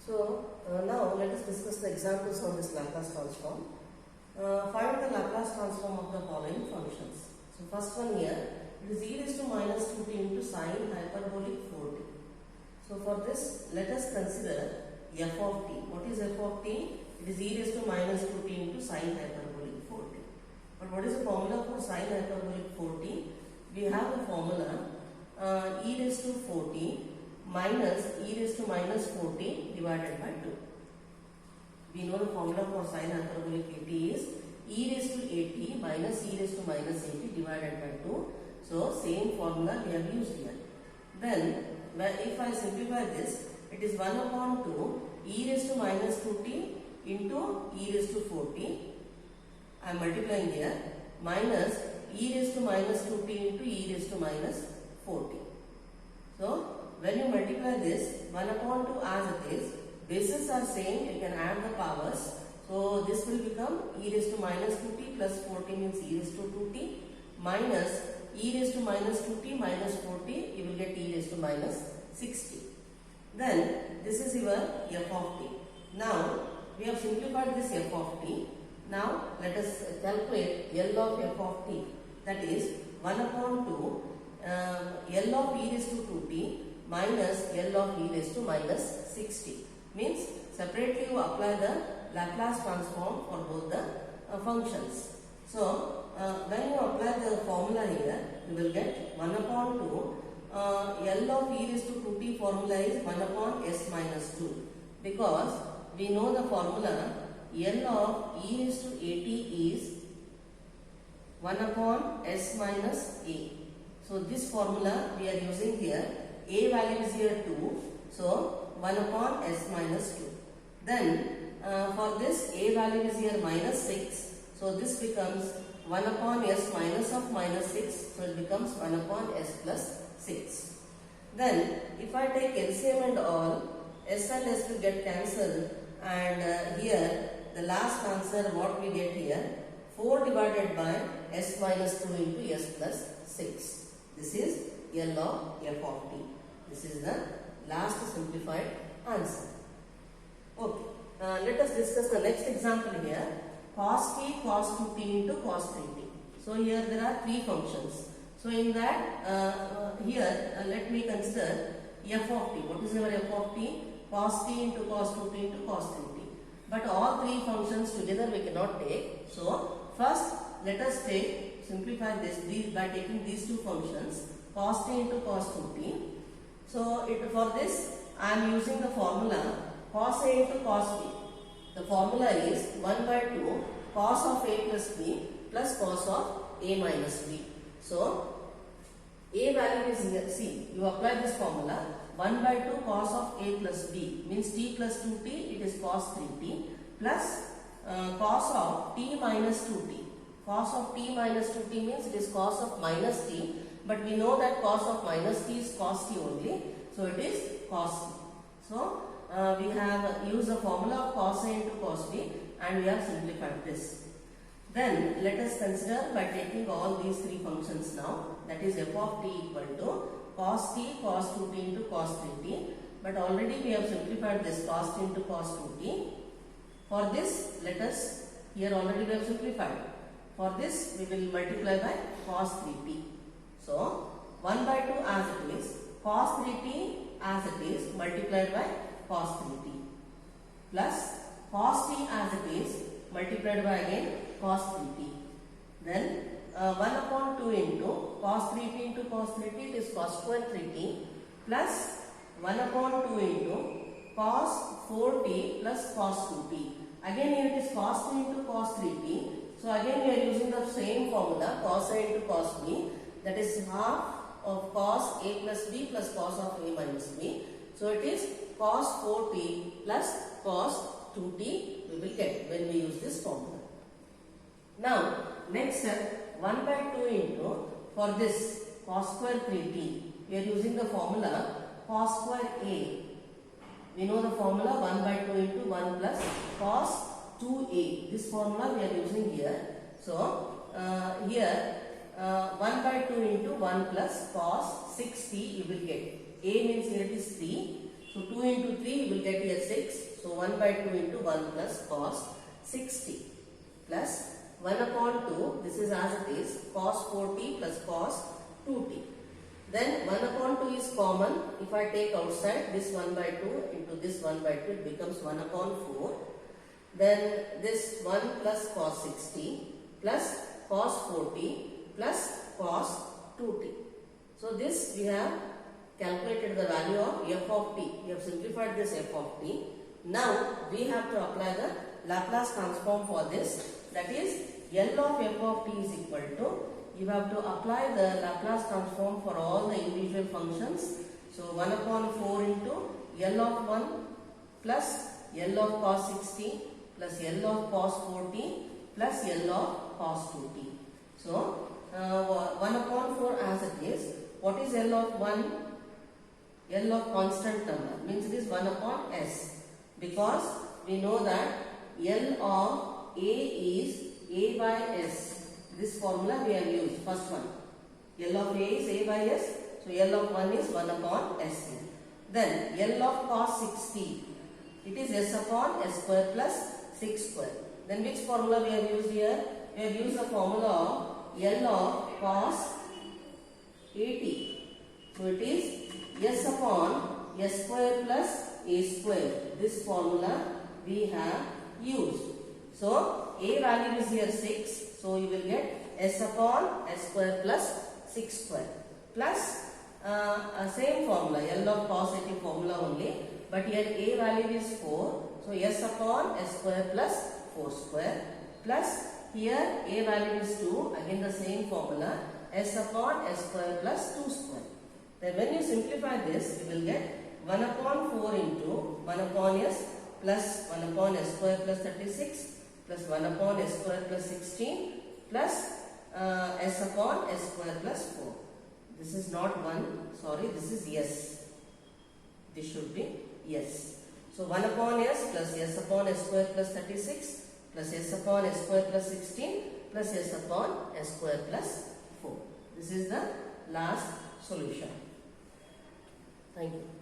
Now let us discuss the examples on this Laplace transform. Find the Laplace transform of the following functions. So first one here, it is e raised to minus 2t into sine hyperbolic 4t. So for this, let us consider f of t. What is f of t? It is e raised to minus 2t into sine hyperbolic 4t. But what is the formula for sine hyperbolic 4t? We have the formula e raised to 4t minus e raised to minus 4t divided by 2. We know the formula for sine hyperbolic 80 is e raised to 80 minus e raised to minus 80 divided by 2. So same formula we have used here. Then if I simplify this, it is 1 upon 2 e raised to minus 2t into e raised to 4t. I am multiplying here minus e raised to minus 2t into e raised to minus 4t. So when you multiply this 1 upon 2 as it is, bases are same, you can add the powers. So this will become e raised to minus 2t plus 4t means e raised to 2t minus e raised to minus 2t minus 4t, you will get e raised to minus 6t. Then this is your f of t. Now we have simplified this f of t. Now let us calculate L of f of t, that is 1 upon 2 L of e raised to 2t minus L of e raised to minus 6t. Means separately you apply the Laplace transform for both the functions. So when you apply the formula here, you will get 1 upon 2 L of e raised to 2t formula is 1 upon s minus 2, because we know the formula L of e raised to 80 is 1 upon s minus a. So this formula we are using here. A value is here 2, so 1 upon s minus 2. Then for this a value is here minus 6, so this becomes 1 upon s minus of minus 6, so it becomes 1 upon s plus 6. Then if I take LCM and all, s and s will get cancelled, and here the last answer what we get here, 4 divided by s minus 2 into s plus 6. This is L of f of t. This is the last simplified answer. Okay. Let us discuss the next example here. Cos t cos 2t into cos 3t. So here there are three functions. So in that here let me consider f of t. What is our f of t? Cos t into cos 2t into cos 3t. But all three functions together we cannot take. So first let us simplify this by taking these two functions, cos t into cos 2t. So for this I am using the formula cos a into cos b. The formula is 1 by 2 cos of a plus b plus cos of a minus b. So a value is here. See, you apply this formula 1 by 2 cos of a plus b means t plus 2t, it is cos 3t plus cos of t minus 2t. Cos of t minus 2t means it is cos of minus t, but we know that cos of minus t is cos t only, so it is cos t. So we have used the formula of cos a into cos b and we have simplified this. Then let us consider by taking all these three functions now, that is f of t equal to cos t cos 2t into cos 3t, but already we have simplified this cos t into cos 2t. For this, let us, here already we have simplified. For this we will multiply by cos 3t. So 1 by 2 as it is, cos 3t as it is multiplied by cos 3t plus cos t as it is multiplied by again cos 3t. Then 1 upon 2 into cos 3t into cos 3t, it is cos square 3t plus 1 upon 2 into cos 4t plus cos 2t. Again here it is cos 2 into cos 3t. So again we are using the same formula cos a into cos b, that is half of cos a plus b plus cos of a minus b. So it is cos 4t plus cos 2t we will get when we use this formula. Now next step, 1 by 2 into, for this cos square 3t, we are using the formula cos square a. We know the formula 1 by 2 into 1 plus cos 2a. This formula we are using here. So here 1 by 2 into 1 plus cos 6t you will get. A means here it is 3. So 2 into 3 you will get here 6. So 1 by 2 into 1 plus cos 60 plus 1 upon 2, this is as it is, cos 4t plus cos 2t. Then 1 upon 2 is common. If I take outside this 1 by 2 into this 1 by 2, it becomes 1 upon 4. Then this 1 plus cos 60 plus cos 4t plus cos 2t. So this we have calculated the value of f of t. We have simplified this f of t. Now we have to apply the Laplace transform for this. That is L of f of t is equal to, you have to apply the Laplace transform for all the individual functions. So 1 upon 4 into L of 1 plus L of cos 60 plus L of cos 4t plus L of cos 2t. So 1 upon 4 as it is. What is L of 1? L of constant number means it is 1 upon s, because we know that L of A is A by S. This formula we have used, first one. L of A is A by S, so L of 1 is 1 upon S. Then L of cos 60, it is S upon S square plus 6 square. Then which formula we have used here? We have used the formula of L of cos 80. So it is S upon S square plus A square. This formula we have used. So A value is here 6. So you will get S upon S square plus 6 square plus same formula, L of cos 80 formula only, but here A value is 4. So S upon S square plus 4 square plus here A value is 2, again the same formula, S upon S square plus 2 square. Then when you simplify this, you will get 1 upon 4 into 1 upon S plus 1 upon S square plus 36 plus 1 upon S square plus 16 plus S upon S square plus 4. This is not 1, sorry, this is S. This should be S. So 1 upon S plus S upon S square plus 36 plus S upon S square plus 16 plus S upon S square plus 4. This is the last solution. Thank you.